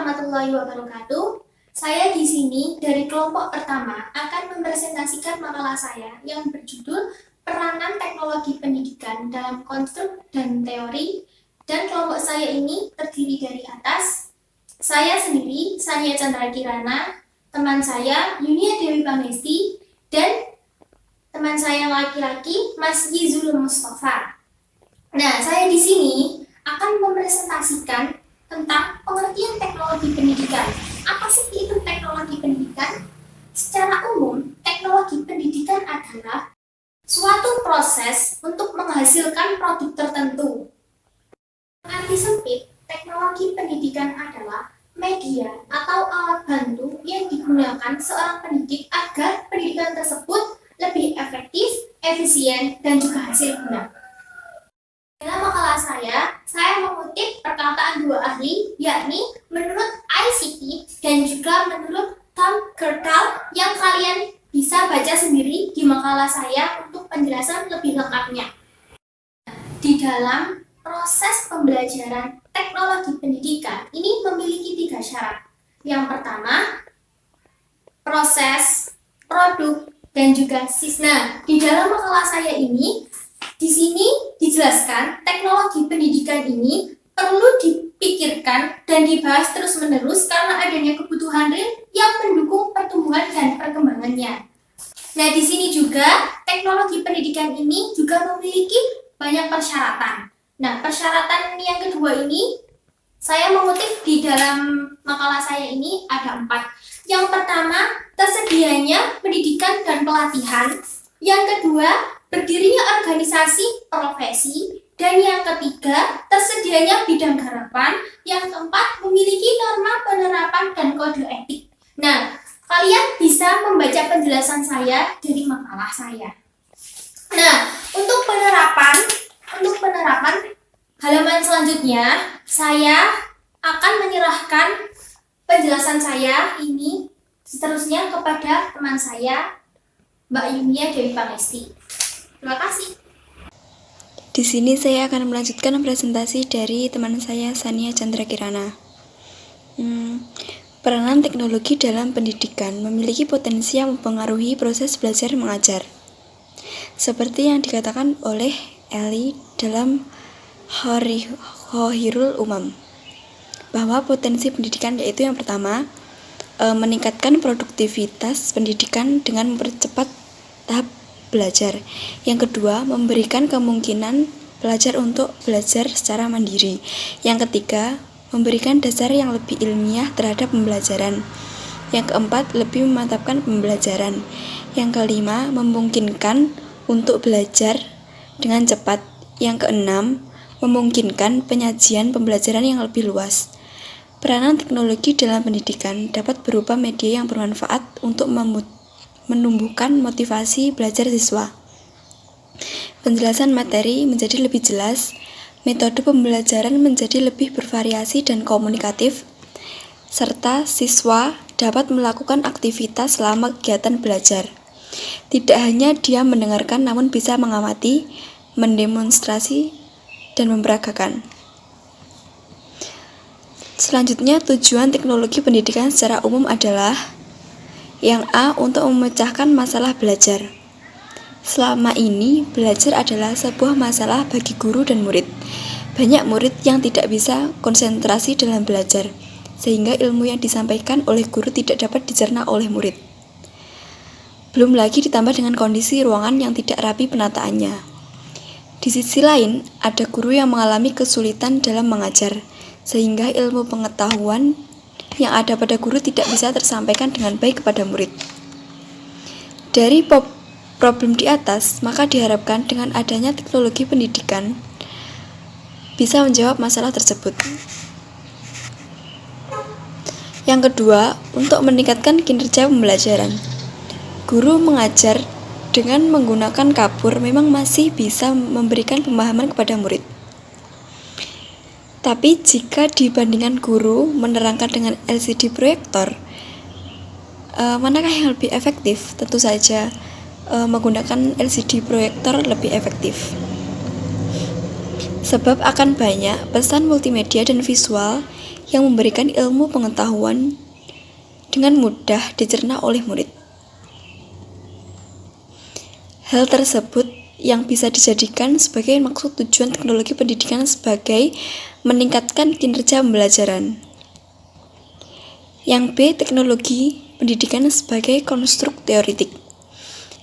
warahmatullahi wabarakatuh. Saya di sini dari kelompok pertama akan mempresentasikan makalah saya yang berjudul Peranan Teknologi Pendidikan dalam Konstruk dan Teori. Dan kelompok saya ini terdiri dari atas saya sendiri, Sania Chandra Kirana, teman saya Yunia Dewi Pangesti, dan teman saya laki-laki Mas Yizul Mustafa. Nah, saya di sini akan mempresentasikan tentang pengertian teknologi pendidikan. Apa sih itu teknologi pendidikan? Secara umum, teknologi pendidikan adalah suatu proses untuk menghasilkan produk tertentu. Arti sempit, teknologi pendidikan adalah media atau alat bantu yang digunakan seorang pendidik agar pendidikan tersebut lebih efektif, efisien, dan juga hasil guna. Dalam makalah saya mengutip perkataan dua ahli, yakni menurut ICT dan juga menurut Tom Kirkall, yang kalian bisa baca sendiri di makalah saya untuk penjelasan lebih lengkapnya. Di dalam proses pembelajaran teknologi pendidikan ini memiliki 3 syarat. Yang pertama, proses, produk, dan juga sisna. Di dalam makalah saya ini, di sini dijelaskan teknologi pendidikan ini perlu dipikirkan dan dibahas terus-menerus karena adanya kebutuhan real yang mendukung pertumbuhan dan perkembangannya. Nah, di sini juga teknologi pendidikan ini juga memiliki banyak persyaratan. Nah, persyaratan yang kedua ini saya mengutip di dalam makalah saya ini ada 4. Yang pertama, tersedianya pendidikan dan pelatihan. Yang kedua, berdirinya organisasi profesi. Dan yang ketiga, tersedianya bidang harapan. Yang keempat, memiliki norma penerapan dan kode etik. Nah, kalian bisa membaca penjelasan saya dari makalah saya. Nah, untuk penerapan halaman selanjutnya, saya akan menyerahkan penjelasan saya ini seterusnya kepada teman saya, Mbak Yunia Dewi Pangesti. Terima kasih. Di sini saya akan melanjutkan presentasi dari teman saya, Sania Chandra Kirana. Peranan teknologi dalam pendidikan memiliki potensi yang mempengaruhi proses belajar mengajar. Seperti yang dikatakan oleh Eli dalam Khohirul Umam, bahwa potensi pendidikan yaitu yang pertama, meningkatkan produktivitas pendidikan dengan mempercepat tahap belajar. Yang kedua, memberikan kemungkinan pelajar untuk belajar secara mandiri. Yang ketiga, memberikan dasar yang lebih ilmiah terhadap pembelajaran. Yang keempat, lebih memantapkan pembelajaran. Yang kelima, memungkinkan untuk belajar dengan cepat. Yang keenam, memungkinkan penyajian pembelajaran yang lebih luas. Peranan teknologi dalam pendidikan dapat berupa media yang bermanfaat untuk menumbuhkan motivasi belajar siswa. Penjelasan materi menjadi lebih jelas, metode pembelajaran menjadi lebih bervariasi dan komunikatif, serta siswa dapat melakukan aktivitas selama kegiatan belajar. Tidak hanya dia mendengarkan, namun bisa mengamati, mendemonstrasi, dan memperagakan. Selanjutnya, tujuan teknologi pendidikan secara umum adalah yang A, untuk memecahkan masalah belajar. Selama ini, belajar adalah sebuah masalah bagi guru dan murid. Banyak murid yang tidak bisa konsentrasi dalam belajar, sehingga ilmu yang disampaikan oleh guru tidak dapat dicerna oleh murid. Belum lagi ditambah dengan kondisi ruangan yang tidak rapi penataannya. Di sisi lain, ada guru yang mengalami kesulitan dalam mengajar, sehingga ilmu pengetahuan yang ada pada guru tidak bisa tersampaikan dengan baik kepada murid. Dari problem di atas, maka diharapkan dengan adanya teknologi pendidikan bisa menjawab masalah tersebut. Yang kedua, untuk meningkatkan kinerja pembelajaran. Guru mengajar dengan menggunakan kapur memang masih bisa memberikan pemahaman kepada murid. Tapi jika dibandingkan guru menerangkan dengan LCD proyektor, manakah yang lebih efektif? Tentu saja menggunakan LCD proyektor lebih efektif. Sebab akan banyak pesan multimedia dan visual yang memberikan ilmu pengetahuan dengan mudah dicerna oleh murid. Hal tersebut yang bisa dijadikan sebagai maksud tujuan teknologi pendidikan sebagai meningkatkan kinerja pembelajaran. Yang B, teknologi pendidikan sebagai konstruk teoritik.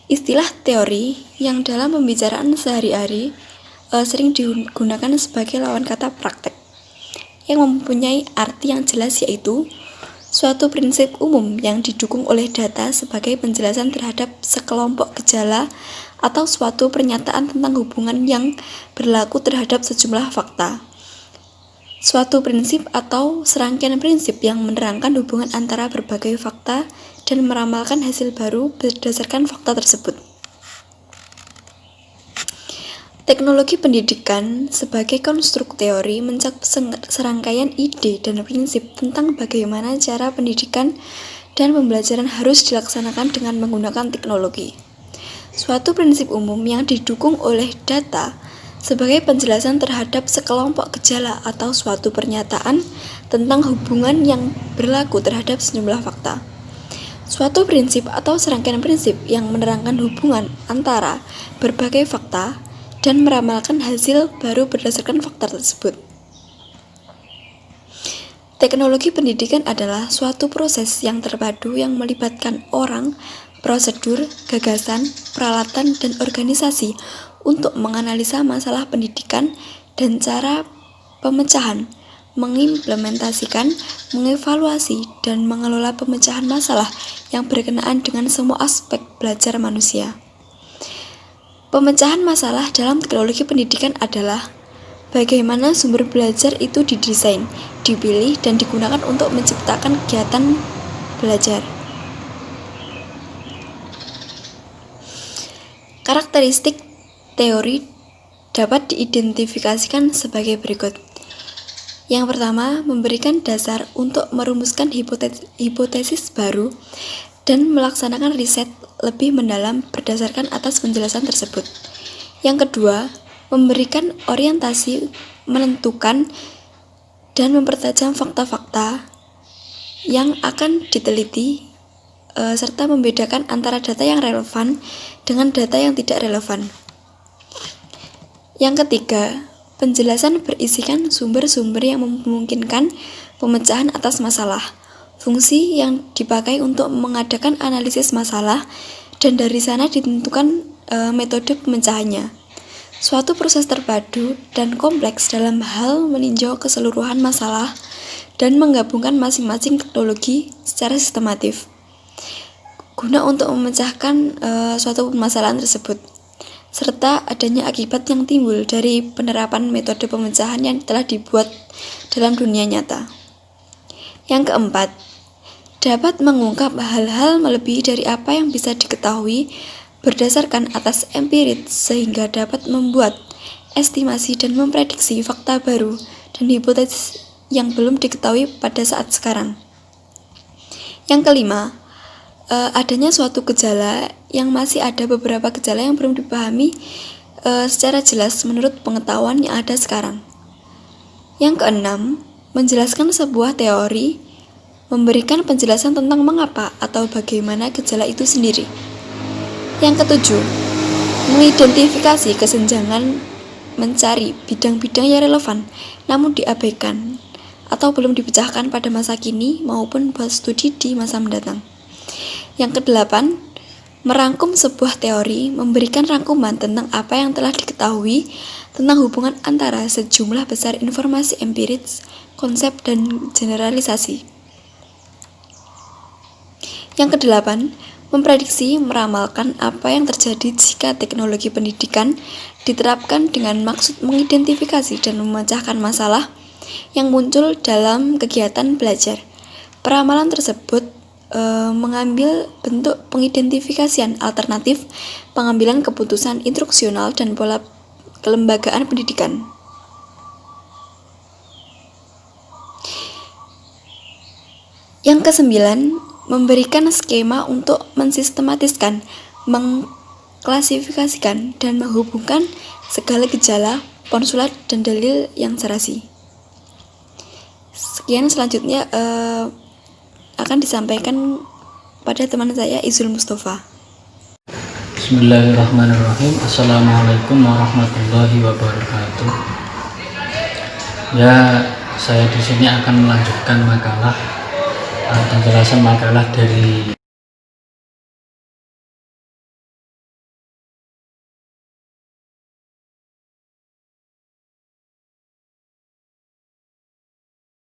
Istilah teori yang dalam pembicaraan sehari-hari sering digunakan sebagai lawan kata praktek, yang mempunyai arti yang jelas, yaitu suatu prinsip umum yang didukung oleh data sebagai penjelasan terhadap sekelompok gejala atau suatu pernyataan tentang hubungan yang berlaku terhadap sejumlah fakta. Suatu prinsip atau serangkaian prinsip yang menerangkan hubungan antara berbagai fakta dan meramalkan hasil baru berdasarkan fakta tersebut. Teknologi pendidikan sebagai konstruk teori mencakup serangkaian ide dan prinsip tentang bagaimana cara pendidikan dan pembelajaran harus dilaksanakan dengan menggunakan teknologi. Suatu prinsip umum yang didukung oleh data sebagai penjelasan terhadap sekelompok gejala atau suatu pernyataan tentang hubungan yang berlaku terhadap sejumlah fakta. Suatu prinsip atau serangkaian prinsip yang menerangkan hubungan antara berbagai fakta dan meramalkan hasil baru berdasarkan fakta tersebut. Teknologi pendidikan adalah suatu proses yang terpadu yang melibatkan orang, prosedur, gagasan, peralatan, dan organisasi untuk menganalisa masalah pendidikan dan cara pemecahan, mengimplementasikan, mengevaluasi, dan mengelola pemecahan masalah yang berkenaan dengan semua aspek belajar manusia. Pemecahan masalah dalam teknologi pendidikan adalah bagaimana sumber belajar itu didesain, dipilih, dan digunakan untuk menciptakan kegiatan belajar. Karakteristik teori dapat diidentifikasikan sebagai berikut. Yang pertama, memberikan dasar untuk merumuskan hipotesis baru dan melaksanakan riset lebih mendalam berdasarkan atas penjelasan tersebut. Yang kedua, memberikan orientasi, menentukan, dan mempertajam fakta-fakta yang akan diteliti, serta membedakan antara data yang relevan dengan data yang tidak relevan. Yang ketiga, penjelasan berisikan sumber-sumber yang memungkinkan pemecahan atas masalah, fungsi yang dipakai untuk mengadakan analisis masalah, dan dari sana ditentukan metode pemecahannya. Suatu proses terpadu dan kompleks dalam hal meninjau keseluruhan masalah dan menggabungkan masing-masing teknologi secara sistematif guna untuk memecahkan suatu permasalahan tersebut, serta adanya akibat yang timbul dari penerapan metode pemecahan yang telah dibuat dalam dunia nyata. Yang keempat, dapat mengungkap hal-hal melebihi dari apa yang bisa diketahui berdasarkan atas empiris sehingga dapat membuat estimasi dan memprediksi fakta baru dan hipotesis yang belum diketahui pada saat sekarang. Yang kelima, adanya suatu gejala yang masih ada beberapa gejala yang belum dipahami secara jelas menurut pengetahuan yang ada sekarang. Yang keenam, menjelaskan sebuah teori, memberikan penjelasan tentang mengapa atau bagaimana gejala itu sendiri. Yang ketujuh, mengidentifikasi kesenjangan, mencari bidang-bidang yang relevan namun diabaikan atau belum dipecahkan pada masa kini maupun buat studi di masa mendatang. Yang kedelapan, merangkum sebuah teori, memberikan rangkuman tentang apa yang telah diketahui tentang hubungan antara sejumlah besar informasi empiris, konsep, dan generalisasi. Yang kedelapan, memprediksi, meramalkan apa yang terjadi jika teknologi pendidikan diterapkan dengan maksud mengidentifikasi dan memecahkan masalah yang muncul dalam kegiatan belajar. Peramalan tersebut mengambil bentuk pengidentifikasian alternatif, pengambilan keputusan instruksional, dan pola kelembagaan pendidikan. Yang kesembilan, memberikan skema untuk mensistematiskan, mengklasifikasikan, dan menghubungkan segala gejala, postulat, dan dalil yang serasi. Sekian, selanjutnya akan disampaikan pada teman saya Izul Mustafa. Bismillahirrahmanirrahim. Assalamualaikum warahmatullahi wabarakatuh. Ya, saya di sini akan melanjutkan makalah penjelasan makalah dari